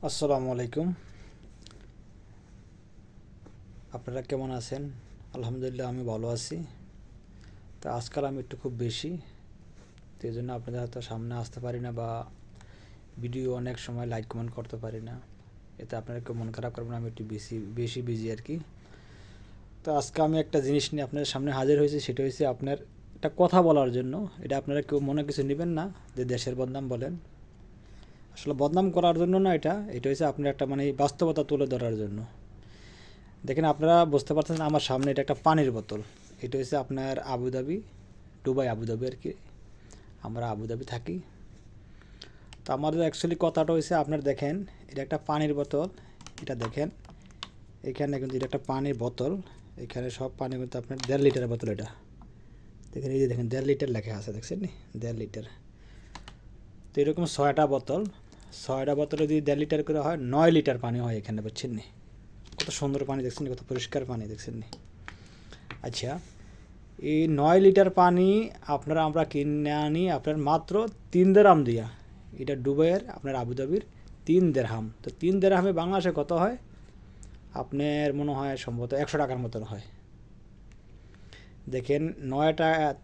আসসালামু আলাইকুম। আপনারা কেমন আছেন? আলহামদুলিল্লাহ আমি ভালো আছি। তো আজকাল আমি একটু খুব বেশি, তো এই জন্য আপনাদের হয়তো সামনে আসতে পারি না বা ভিডিও অনেক সময় লাইক কমেন্ট করতে পারি না। এতে আপনারা কেউ মন খারাপ করবেন, আমি একটু বেশি বেশি বিজি আর কি। তো আজকে আমি একটা জিনিস নিয়ে আপনাদের সামনে হাজির হয়েছি, সেটা হচ্ছে আপনার একটা কথা বলার জন্য। এটা আপনারা কেউ মনে কিছু নেবেন না যে দেশের বদনাম বলেন, আসলে বদনাম করার জন্য না, এটা হচ্ছে আপনার একটা মানে বাস্তবতা তুলে ধরার জন্য। দেখেন, আপনারা বুঝতে পারছেন আমার সামনে এটা একটা পানির বোতল। এটা হচ্ছে আপনার আবুধাবি, দুবাই আবুধাবি আর কি। আমরা আবুধাবি থাকি। তো আমাদের অ্যাকচুয়ালি কথাটা হয়েছে, আপনার দেখেন এটা একটা পানির বোতল। এটা দেখেন, এখানে কিন্তু এটা একটা পানির বোতল। এখানে সব পানি কিন্তু আপনার 1.5 লিটারের বোতল। এটা দেখেন, এই যে দেখেন 1.5 লিটার লেখা আছে, দেখছেন নি? 1.5 লিটার। তো এরকম 6টা বোতল, 6টা বোতলে যদি 1.5 লিটার করে হয় 9 লিটার পানি হয় এখানে, বুঝছেন নি? কত সুন্দর পানি দেখছেন, কত পরিষ্কার পানি দেখছেন নি? আচ্ছা, এই 9 লিটার পানি আমরা কিনে আনি আপনার মাত্র 3 দেরহাম দিয়া। এটা দুবাইয়ের আপনার আবুধাবির 3 দেরহাম। তো 3 দেরহামে বাংলাদেশে কত হয়? আপনার মনে হয় সম্ভবত 100 টাকার মতন হয়। দেখেন,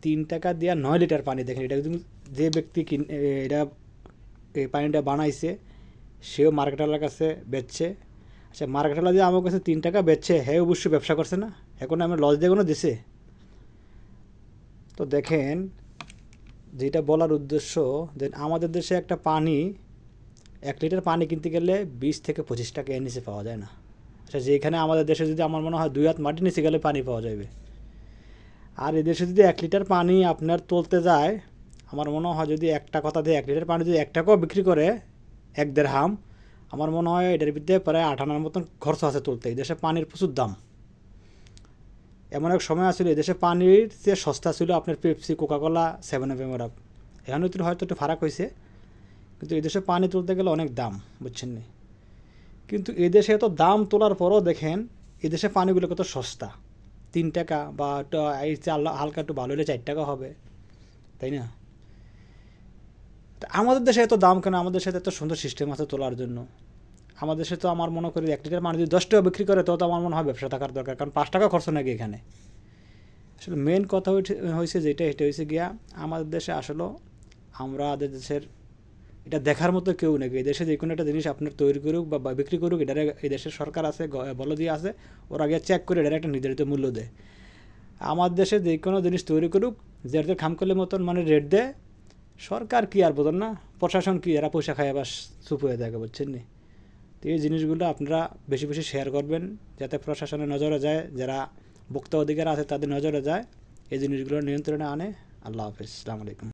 3 টাকা দিয়া 9 লিটার পানি। দেখেন, এটা কিন্তু যে ব্যক্তি এটা এই পানিটা বানাইছে, সেও মার্কেটওয়ালার কাছে বেচছে। আচ্ছা, মার্কেটওয়ালা যে আমার কাছে 3 টাকা বেচছে, হ্যাঁ অবশ্যই ব্যবসা করছে না? এখন আমার লস দিয়ে কোনো দিছে? তো দেখেন, যেটা বলার উদ্দেশ্য, যে আমাদের দেশে একটা পানি, 1 লিটার পানি কিনতে গেলে 20 থেকে 25 টাকা এর নিচে পাওয়া যায় না। আচ্ছা, যেখানে আমাদের দেশে যদি আমার মনে হয় 2 হাত মাটির নিচে গেলে পানি পাওয়া যাবে। আর এদেশে যদি 1 লিটার পানি আপনার তুলতে যায়, আমার মনে হয় যদি একটা কথা দিয়ে 1 লিটার পানি যদি 1 টাকাও বিক্রি করে 1 দেরহাম, আমার মনে হয় এটার ভিতরে প্রায় 8 আনার মতন খরচ আছে তুলতে। এই দেশে পানির প্রচুর দাম। এমন এক সময় আসলে এদেশে পানির চেয়ে সস্তা ছিল আপনার পেপসি, কোকাকোলা, 7 আপ, এমআরআপ। এখানে তো হয়তো একটু ফারাক হয়েছে, কিন্তু এদেশে পানি তুলতে গেলে অনেক দাম, বুঝছেন নি? কিন্তু এদেশে এত দাম তোলার পরও দেখেন এদেশে পানিগুলো কত সস্তা। 3 টাকা বা একটু এই হালকা একটু ভালো হলে 4 টাকা হবে, তাই না? তা আমাদের দেশে এত দাম কেন? আমাদের সাথে এত সুন্দর সিস্টেম আছে তোলার জন্য। আমাদের দেশে তো আমার মনে করি 1 লিটার পানি যদি 10 টাকা বিক্রি করে, তো আমার মনে হয় ব্যবসা থাকার দরকার, কারণ 5 টাকা খরচ নাকি এখানে। আসলে মেন কথা হয়েছে যেটা, এটা হয়েছে গিয়া আমাদের দেশে আসলে আমাদের দেশের এটা দেখার মতো কেউ নাকি। এই দেশে যে কোনো একটা জিনিস আপনার তৈরি করুক বা বিক্রি করুক, এটা এই দেশের সরকার আছে, বলদি আছে, ওরা গিয়ে চেক করে এটা একটা নির্ধারিত মূল্য দেয়। আমার দেশে যে কোনো জিনিস তৈরি করুক, যেটাতে খামখেলের মতন মানে রেট দেয়। সরকার কি আর বলেন না, প্রশাসন কি, এরা পয়সা খায় আবার চুপ হয়ে থাকে, বুঝছেন নি? তো এই জিনিসগুলো আপনারা বেশি বেশি শেয়ার করবেন, যাতে প্রশাসনের নজরে যায়, যারা ভোক্তা অধিকার আছে তাদের নজরে যায়, এই জিনিসগুলো নিয়ন্ত্রণে আনে। আল্লাহ হাফিজ, আসসালামু আলাইকুম।